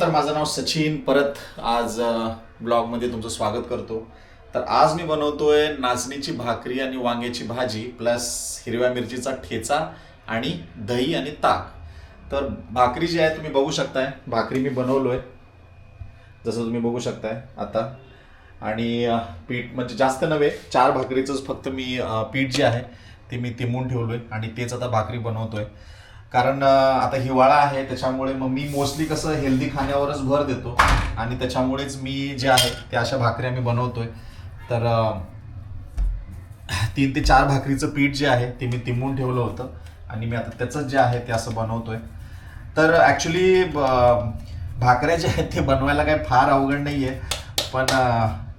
तर माझं नाव सचिन. परत आज ब्लॉगमध्ये तुमचं स्वागत करतो. तर आज मी बनवतोय नाचणीची भाकरी आणि वांग्याची भाजी प्लस हिरव्या मिरचीचा ठेचा आणि दही आणि ताक. तर भाकरी जी आहे तुम्ही बघू शकताय, भाकरी मी बनवलोय जसं तुम्ही बघू शकताय आता. आणि पीठ म्हणजे जास्त नव्हे, 4 भाकरीचंच फक्त मी पीठ जे आहे ते मी तिंबून ठेवलोय आणि तेच आता भाकरी बनवतोय. कारण आता हिवाळा आहे, त्याच्यामुळे मग मी मोस्टली कसं हेल्दी खाण्यावरच भर देतो आणि त्याच्यामुळेच मी जे आहे ते अशा भाकऱ्या मी बनवतोय. तर 3 ते 4 भाकरीचं पीठ जे आहे ते मी तिंबून ठेवलं होतं आणि मी आता त्याचं जे आहे ते असं बनवतोय. तर ॲक्च्युली भाकऱ्या जे आहेत ते बनवायला काही फार अवघड नाही आहे, पण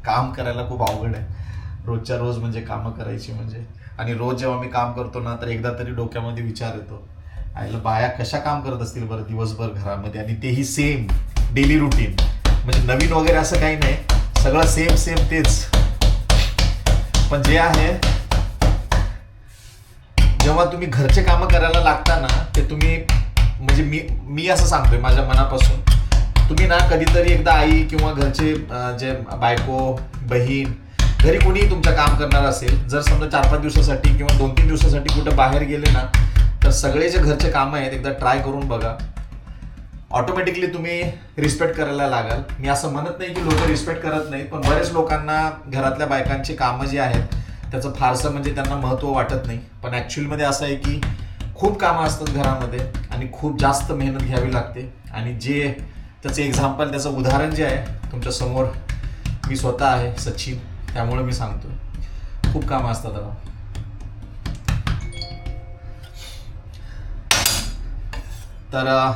काम करायला खूप अवघड आहे. रोजच्या रोज म्हणजे कामं करायची म्हणजे. आणि रोज जेव्हा मी काम करतो ना, तर एकदा तरी डोक्यामध्ये विचार येतो, आईला बाया कशा काम करत असतील बरं दिवसभर घरामध्ये, आणि तेही सेम डेली रुटीन. म्हणजे नवीन वगैरे असं काही नाही, सगळं सेम सेम तेच. पण जे आहे, जेव्हा तुम्ही घरचे कामं करायला लागता ना, ते तुम्ही म्हणजे मी असं सांगतोय माझ्या मनापासून, तुम्ही ना कधीतरी एकदा आई किंवा घरचे जे बायको बहीण घरी कोणीही तुमचं काम करणार असेल, जर समजा 4-5 दिवसासाठी किंवा 2-3 दिवसासाठी कुठं बाहेर गेले ना, तर सगळे जे घरचे कामं आहेत एकदा ट्राय करून बघा. ऑटोमॅटिकली तुम्ही रिस्पेक्ट करायला लागाल. मी असं म्हणत नाही की लोक रिस्पेक्ट करत नाहीत, पण बरेच लोकांना घरातल्या बायकांची कामं जी आहेत त्याचं फारसं म्हणजे त्यांना महत्त्व वाटत नाही. पण ॲक्च्युअलमध्ये असं आहे की खूप कामं असतात घरामध्ये आणि खूप जास्त मेहनत घ्यावी लागते. आणि जे त्याचं एक्झाम्पल, त्याचं उदाहरण जे आहे तुमच्या समोर, मी स्वतः आहे सचिन, त्यामुळे मी सांगतो खूप कामं असतात आता. तर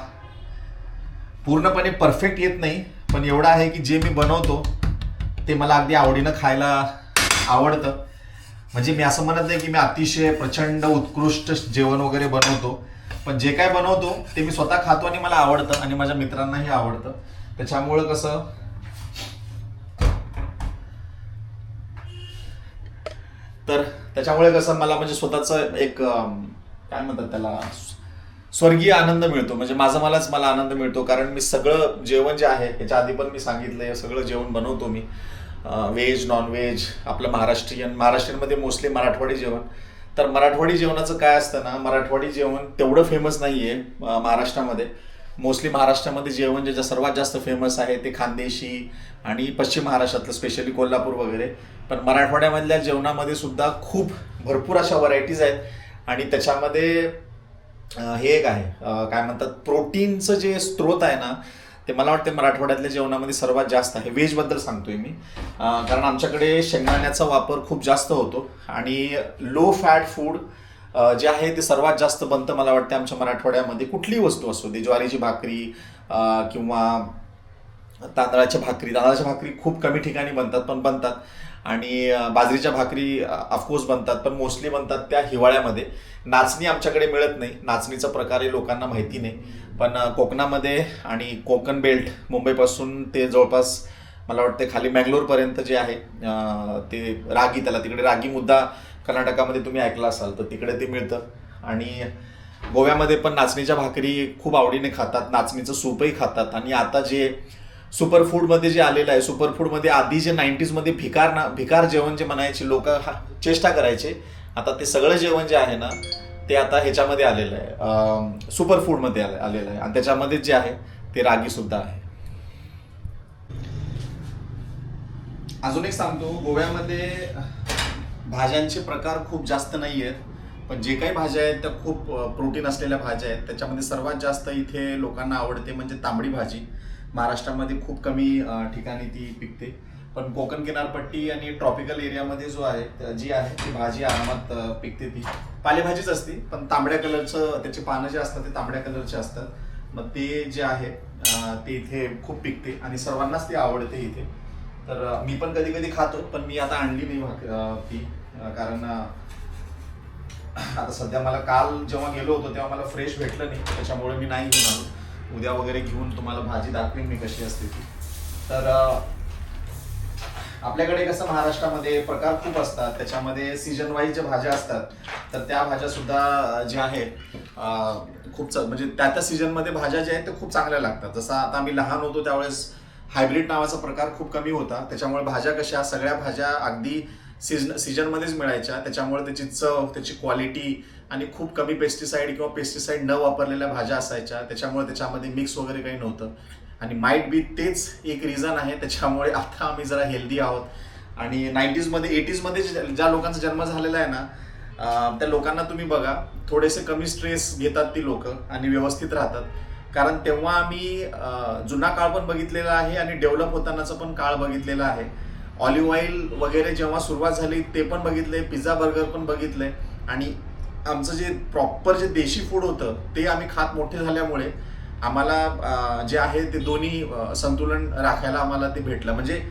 पूर्णपणे परफेक्ट येत नाही, पण एवढं आहे की जे मी बनवतो ते मला अगदी आवडीनं खायला आवडतं. म्हणजे मी असं म्हणत नाही की मी अतिशय प्रचंड उत्कृष्ट जेवण वगैरे बनवतो, पण जे काय बनवतो ते मी स्वतः खातो आणि मला आवडतं आणि माझ्या मित्रांनाही आवडतं. त्याच्यामुळं कसं, तर त्याच्यामुळे कसं मला म्हणजे स्वतःचं एक काय म्हणतात त्याला, स्वर्गीय आनंद मिळतो. म्हणजे मला आनंद मिळतो, कारण मी सगळं जेवण जे आहे, याच्या आधी पण मी सांगितलंय, सगळं जेवण बनवतो मी. व्हेज नॉनव्हेज, आपलं महाराष्ट्रीयनमध्ये मोस्टली मराठवाडी जेवण. तर मराठवाडी जेवणाचं काय असतं ना, मराठवाडी जेवण तेवढं फेमस नाही आहे महाराष्ट्रामध्ये. मोस्टली महाराष्ट्रामध्ये जेवण जे सर्वात जास्त फेमस आहे ते खानदेशी आणि पश्चिम महाराष्ट्रातलं, स्पेशली कोल्हापूर वगैरे. पण मराठवाड्यामधल्या जेवणामध्ये सुद्धा खूप भरपूर अशा व्हरायटीज आहेत. आणि त्याच्यामध्ये हे एक आहे, काय म्हणतात, प्रोटीनचं जे स्त्रोत आहे ना, ते मला वाटतं मराठवाड्यातल्या जेवणामध्ये सर्वात जास्त आहे. व्हेजबद्दल सांगतोय मी, कारण आमच्याकडे शेंगदाण्याचा वापर खूप जास्त होतो आणि लो फॅट फूड जे आहे ते सर्वात जास्त बनतं मला वाटतं आमच्या मराठवाड्यामध्ये. कुठलीही वस्तू असो दे, ज्वारीची भाकरी किंवा तांदळाच्या भाकरी खूप कमी ठिकाणी बनतात, पण बनतात. आणि बाजरीच्या भाकरी ऑफकोर्स बनतात, पण मोस्टली बनतात त्या हिवाळ्यामध्ये. नाचणी आमच्याकडे मिळत नाही, नाचणीचा प्रकार हे लोकांना माहिती नाही. पण कोकणामध्ये आणि कोकण बेल्ट, मुंबईपासून ते जवळपास मला वाटते खाली मँगलोरपर्यंत जे आहे ते रागी, त्याला तिकडे रागी मुद्दा कर्नाटकामध्ये तुम्ही ऐकला असाल, तर तिकडे ते मिळतं. आणि गोव्यामध्ये पण नाचणीच्या भाकरी खूप आवडीने खातात, नाचणीचं सूपही खातात. आणि आता जे सुपरफूडमध्ये जे आलेलं आहे, सुपरफूडमध्ये आधी जे 90s मध्ये भिकार जेवण जे म्हणायचे लोक, चेष्टा करायचे, आता ते सगळं जेवण जे आहे ना ते आता ह्याच्यामध्ये आलेलं आहे, सुपरफूडमध्ये आलेलं आहे. आणि त्याच्यामध्ये जे आहे ते रागी सुद्धा आहे. अजून एक सांगतो, गोव्यामध्ये भाज्यांचे प्रकार खूप जास्त नाही आहेत, पण जे काही भाज्या आहेत त्या खूप प्रोटीन असलेल्या भाज्या आहेत. त्याच्यामध्ये सर्वात जास्त इथे लोकांना आवडते म्हणजे तांबडी भाजी. महाराष्ट्रामध्ये खूप कमी ठिकाणी ती पिकते, पण कोकण किनारपट्टी आणि ट्रॉपिकल एरियामध्ये जो आहे जी आहे ती भाजी आरामात पिकते. ती पालेभाजीच असते, पण तांबड्या कलरचं त्याचे पानं जे असतात ते तांबड्या कलरचे असतात. मग ते जे आहे ते इथे खूप पिकते आणि सर्वांनाच ती आवडते इथे. तर मी पण कधी कधी खातो, पण मी आता आणली नाही ती, कारण आता सध्या मला काल जेव्हा गेलो होतो तेव्हा मला फ्रेश भेटलं नाही, त्याच्यामुळे मी नाही घेऊन आलो. उद्या वगैरे घेऊन तुम्हाला भाजी दाखवेन मी कशी असते ती. तर आपल्याकडे कसं महाराष्ट्रामध्ये प्रकार खूप असतात, त्याच्यामध्ये सीजन वाईज ज्या भाज्या असतात तर त्या भाज्या सुद्धा ज्या आहेत म्हणजे त्या सीजनमध्ये भाज्या ज्या आहेत त्या खूप चांगल्या लागतात. जसं आता आम्ही लहान होतो त्यावेळेस हायब्रिड नावाचा प्रकार खूप कमी होता, त्याच्यामुळे भाज्या कशा सगळ्या भाज्या अगदी सीजनमध्येच मिळायच्या, त्याच्यामुळे त्याची चव, त्याची क्वालिटी आणि खूप कमी पेस्टिसाईड किंवा पेस्टिसाईड न वापरलेल्या भाज्या असायच्या, त्याच्यामुळे त्याच्यामध्ये मिक्स वगैरे काही नव्हतं. आणि माईट बी तेच एक रिझन आहे त्याच्यामुळे आता आम्ही जरा हेल्दी आहोत. आणि 80s मध्ये ज्या लोकांचा जन्म झालेला आहे ना त्या लोकांना तुम्ही बघा, थोडेसे कमी स्ट्रेस घेतात ती लोक आणि व्यवस्थित राहतात. कारण तेव्हा आम्ही जुना काळ पण बघितलेला आहे आणि डेव्हलप होतानाचा पण काळ बघितलेला आहे. ऑलिव्ह ऑइल वगैरे जेव्हा सुरुवात झाली ते पण बघितले, पिझ्झा बर्गर पण बघितले. आणि आमचं जे प्रॉपर जे देशी फूड होतं ते आम्ही खात मोठे झाल्यामुळे आम्हाला जे आहे ते दोन्ही संतुलन राखायला आम्हाला ते भेटलं. म्हणजे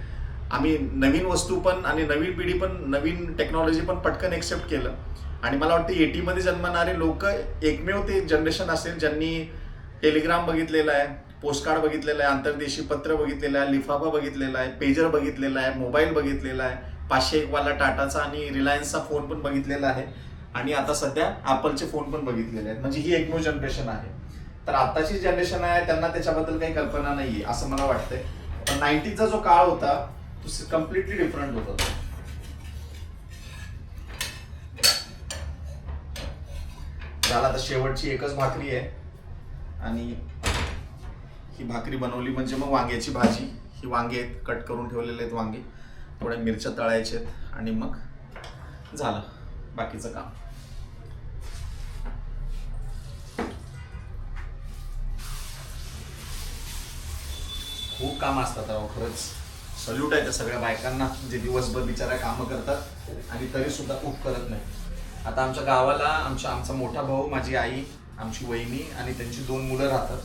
आम्ही नवीन वस्तू पण आणि नवीन पिढी पण नवीन टेक्नॉलॉजी पण पटकन एक्सेप्ट केलं. आणि मला वाटतं 80मध्ये जन्मणारे लोक एकमेव ते जनरेशन असेल ज्यांनी टेलिग्राम बघितलेला आहे, पोस्टकार्ड बघितलेला आहे, आंतरदेशी पत्र बघितलेलं आहे, लिफाफा बघितलेला आहे, पेजर बघितलेला आहे, मोबाईल बघितलेला आहे, 501 वाला टाटाचा आणि रिलायन्सचा फोन पण बघितलेला आहे आणि आता सध्या ॲपलचे फोन पण बघितलेले आहेत. म्हणजे ही एकमेव जनरेशन आहे. तर आताची जनरेशन आहे त्यांना त्याच्याबद्दल काही कल्पना नाहीये असं मला वाटतंय. पण 90चा जो काळ होता तो कम्प्लिटली डिफरंट होता. झाला आता शेवटची एकच भाकरी आहे आणि ही भाकरी बनवली म्हणजे मग वांग्याची भाजी. ही वांगे आहेत, कट करून ठेवलेले आहेत वांगे, थोड्या मिरच्या तळायच्या आहेत आणि मग झालं बाकीचं काम. खूप काम असतात राव, खरंच सल्यूट आहे त्या सगळ्या बायकांना जे दिवसभर बिचाऱ्या कामं करतात आणि तरी सुद्धा खूप करत नाही. आता आमच्या गावाला आमचा मोठा भाऊ, माझी आई, आमची वहिनी आणि त्यांची 2 मुलं राहतात.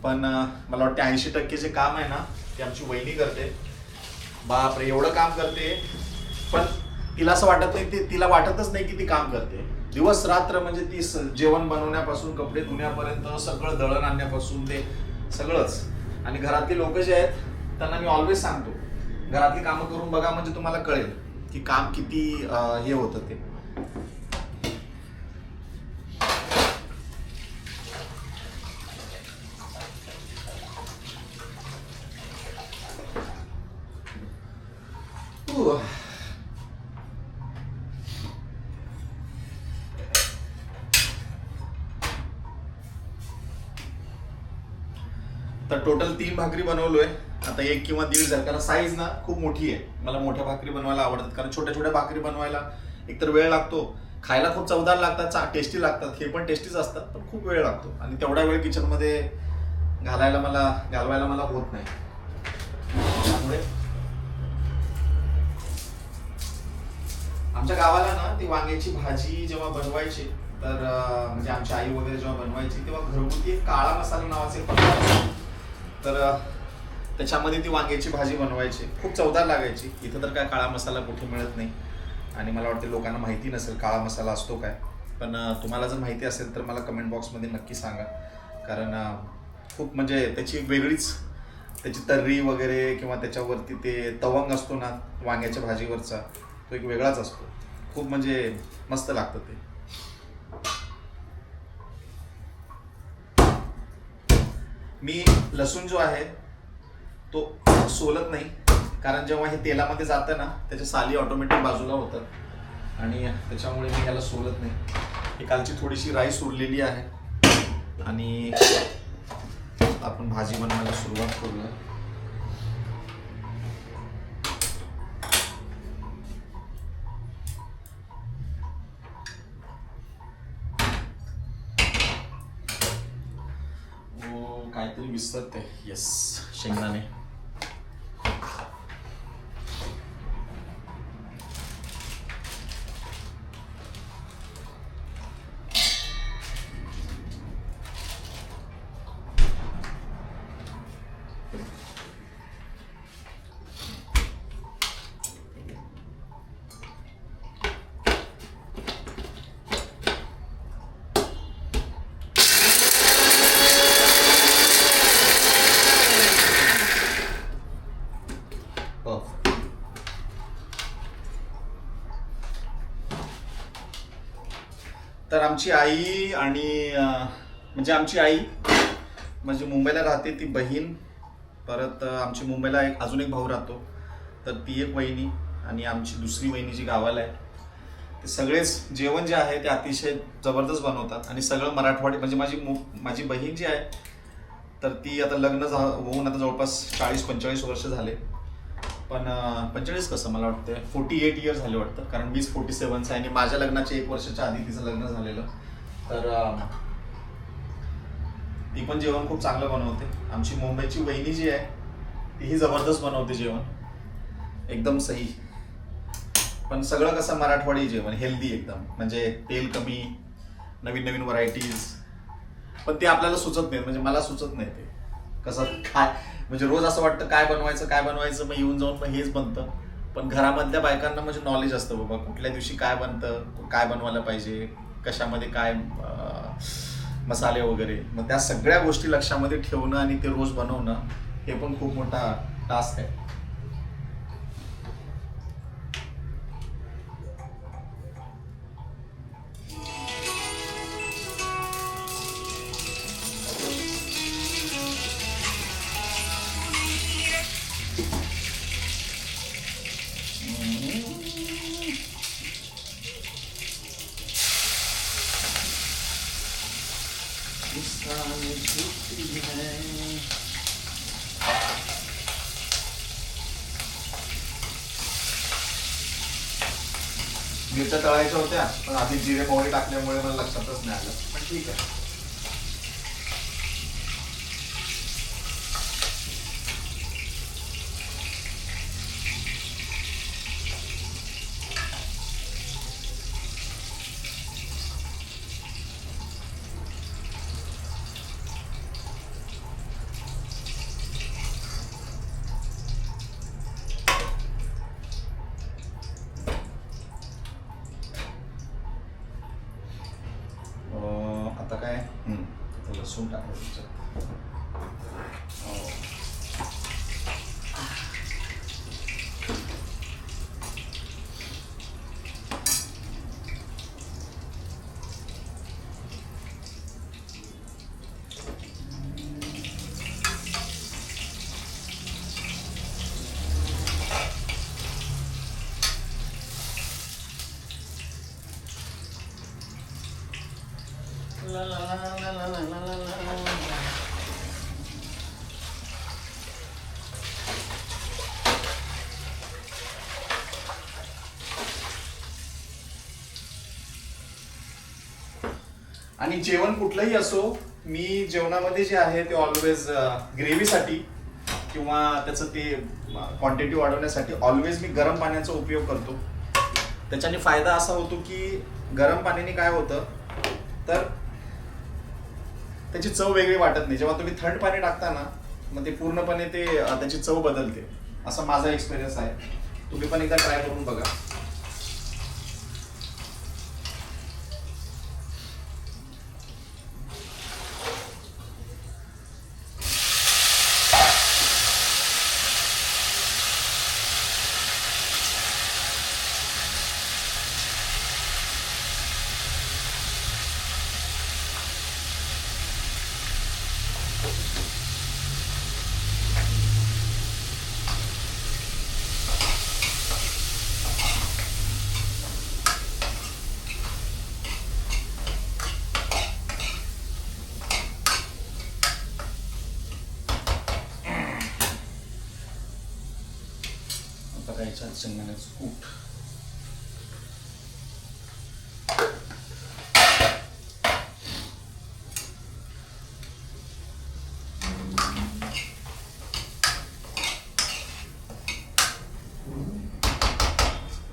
पण मला वाटतं 80% जे काम आहे ना ते आमची वहिनी करते. बापरे, एवढं काम करते पण तिला असं वाटत नाही, तिला वाटतच नाही की ती काम करते. दिवस रात्र म्हणजे ती जेवण बनवण्यापासून कपडे धुण्यापर्यंत सगळं, दळण आणण्यापासून ते सगळंच. आणि घरातली लोक जे आहेत त्यांना मी ऑलवेज सांगतो घरातली कामं करून बघा म्हणजे तुम्हाला कळेल की काम किती हे होतं ते. तर टोटल 3 भाकरी बनवलोय. आता 1 किंवा 1.5 झाली, कारण साईज ना खूप मोठी आहे. मला मोठ्या भाकरी बनवायला आवडतात कारण छोट्या छोट्या भाकरी बनवायला एकतर वेळ लागतो, खायला खूप चवदार लागतात, टेस्टी लागतात, हे पण टेस्टीच असतात, पण खूप वेळ लागतो आणि तेवढा वेळ किचनमध्ये घालवायला मला होत नाही. त्यामुळे आमच्या गावाला ना ती वांग्याची भाजी जेव्हा बनवायची तर म्हणजे आमची आई वगैरे जेव्हा बनवायची तेव्हा घरगुती एक काळा मसाला नावाचे पदार्थ, तर त्याच्यामध्ये ती वांग्याची भाजी बनवायची, खूप चवदार लागायची. इथं तर काय काळा मसाला कुठे मिळत नाही आणि मला वाटते लोकांना माहिती नसेल काळा मसाला असतो काय. पण तुम्हाला जर माहिती असेल तर मला कमेंट बॉक्समध्ये नक्की सांगा, कारण खूप म्हणजे त्याची वेगळीच त्याची तर्री वगैरे किंवा त्याच्यावरती ते तवंग असतो ना वांग्याच्या भाजीवरचा, तो एक वेगळाच असतो. खूप म्हणजे मस्त लागतं ते. मी लसूण जो आहे तो सोलत नाही, कारण जेव्हा हे तेलामध्ये जातं ना त्याच्या साली ऑटोमॅटिक बाजूला होतात आणि त्याच्यामुळे मी याला सोलत नाही. ही कालची थोडीशी राईस उरलेली आहे आणि आपण भाजी बनवायला सुरुवात करूया. काहीतरी विसरते, येस, शेंगदाणे. तर आमची आई आणि म्हणजे आमची आई म्हणजे मुंबईला राहते, ती बहीण, परत आमची मुंबईला अजून एक भाऊ राहतो, तर ती एक वहिनी, आणि आमची दुसरी वहिनी जी गावाला आहे. ते सगळेच जेवण जे आहे ते अतिशय जबरदस्त बनवतात, आणि सगळं मराठवाडी. म्हणजे माझी बहीण जी आहे तर ती आता लग्न होऊन आता जवळपास 40-45 वर्ष झाले. पण 45 कसं, मला वाटतं 48 इयर्स झाले वाटतं, कारण 47चा आहे, आणि माझ्या लग्नाच्या 1 वर्षाच्या आधी तिचं लग्न झालेलं. तर ती पण जेवण खूप चांगलं बनवते. आमची मुंबईची वहिनी जी आहे तीही जबरदस्त बनवते जेवण, एकदम सही. पण सगळं कसं मराठवाडी जेवण, हेल्दी एकदम, म्हणजे तेल कमी, नवीन नवीन व्हरायटीज. पण ते आपल्याला सुचत नाही, म्हणजे मला सुचत नाही ते कसं काय. म्हणजे रोज असं वाटतं काय बनवायचं, मग येऊन जाऊन मग हेच बनतं. पण घरामधल्या बायकांना म्हणजे नॉलेज असतं बाबा, कुठल्या दिवशी काय बनतं, काय बनवायला पाहिजे, कशामध्ये काय मसाले वगैरे. मग त्या सगळ्या गोष्टी लक्षामध्ये ठेवणं आणि ते रोज बनवणं हे पण खूप मोठा टास्क आहे. मिरच्या तळायच्या होत्या, पण आधी जिरे मोहरी टाकल्यामुळे मला लक्षातच नाही आलं, पण ठीक आहे. आता काय लसूण टाकायचं. आणि जेवण कुठलंही असो, मी जेवणामध्ये जे आहे ते ऑलवेज ग्रेव्हीसाठी किंवा त्याचं ते क्वांटिटी वाढवण्यासाठी ऑलवेज मी गरम पाण्याचा उपयोग करतो. त्याच्याने फायदा असा होतो की गरम पाण्याने काय होतं तर त्याची चव वेगळी वाटत नाही. जेव्हा तुम्ही थंड पाणी टाकता ना, मग ते पूर्णपणे त्याची चव बदलते. असा माझा एक्सपिरियन्स आहे. तुम्ही पण एकदा ट्राय करून बघा. बघायच्या शेंगदाण्याचं कूट.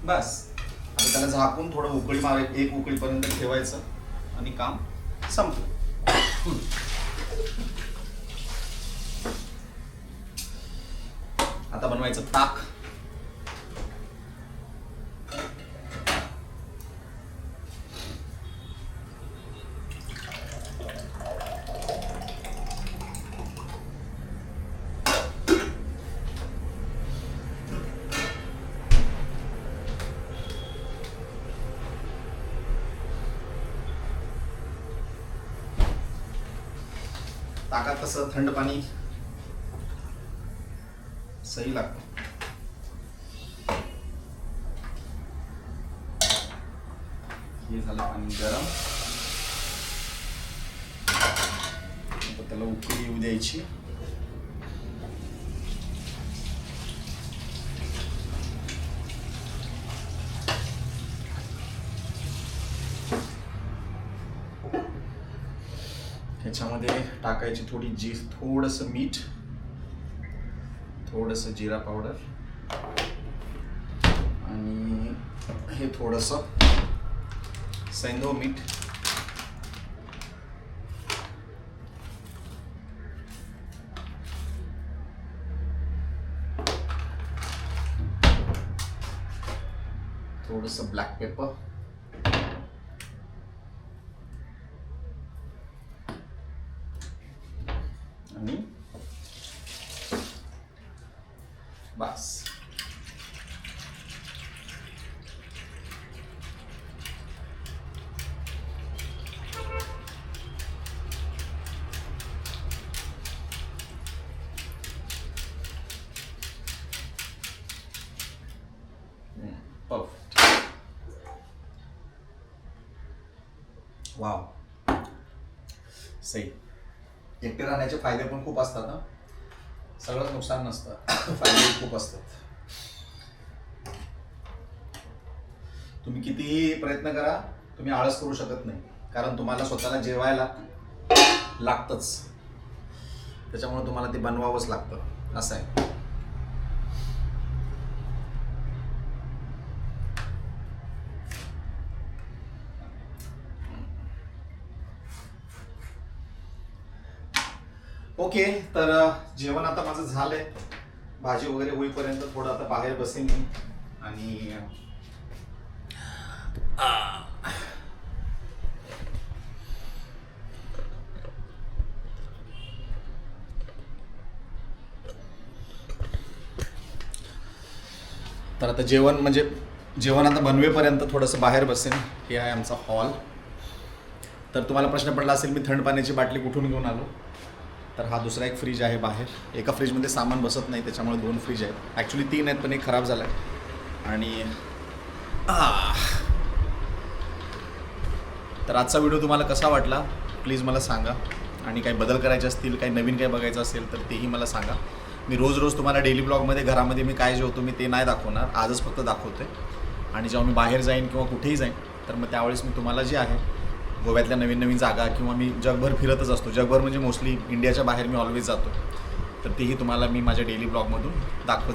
बस आता त्याला झाकून थोडं उकळी मारायची, 1 उकळीपर्यंत ठेवायचं आणि काम संपलं. आता बनवायचं ताक. ताकात तसं थंड पाणी सही लागतं. हे झालं पाणी गरम. आता त्याला उकळी येऊ द्यायची. ह्याच्यामध्ये टाकायची थोडंसं मीठ, थोडंसं जिरा पावडर आणि हे थोडंसं सैंधव मीठ. थोडंसं ब्लॅक पेपर आणि बस. परफेक्ट. वाव, सही. एकटे राहण्याचे फायदे पण खूप असतात ना, सगळंच नुकसान नसतं, फायदे खूप असतात. तुम्ही कितीही प्रयत्न करा, तुम्ही आळस करू शकत नाही, कारण तुम्हाला स्वतःला जेवायला लागतंच. त्याच्यामुळे तुम्हाला ते बनवावंच लागतं, असं आहे. ओके, तर जेवण आता माझं झालंय. भाजी वगैरे होईपर्यंत थोडं आता बाहेर बसेन मी आणि तर आता जेवण आता बनवेपर्यंत थोडंसं बाहेर बसेन. हे आहे आमचा हॉल. तर तुम्हाला प्रश्न पडला असेल मी थंड पाण्याची बाटली कुठून घेऊन आलो. तर हा दुसरा एक फ्रीज आहे बाहेर. एका फ्रीजमध्ये सामान बसत नाही, त्याच्यामुळे 2 फ्रीज आहेत. ॲक्च्युली 3 आहेत, पण एक खराब झाला आहे. आणि तर आजचा व्हिडिओ तुम्हाला कसा वाटला प्लीज मला सांगा. आणि काही बदल करायचे असतील, काही नवीन काही बघायचं असेल तर तेही मला सांगा. मी रोज तुम्हाला डेली ब्लॉगमध्ये घरामध्ये मी काय जेवतो मी ते नाही दाखवणार, आजच फक्त दाखवते. आणि जेव्हा मी बाहेर जाईन किंवा कुठेही जाईन तर मग त्यावेळेस मी तुम्हाला जे आहे गोव्यातल्या नवीन जागा किंवा मी जगभर फिरतच असतो. जगभर म्हणजे मोस्टली इंडियाच्या बाहेर मी ऑलवेज जातो. तर तेही तुम्हाला मी माझ्या डेली ब्लॉगमधून दाखवतो.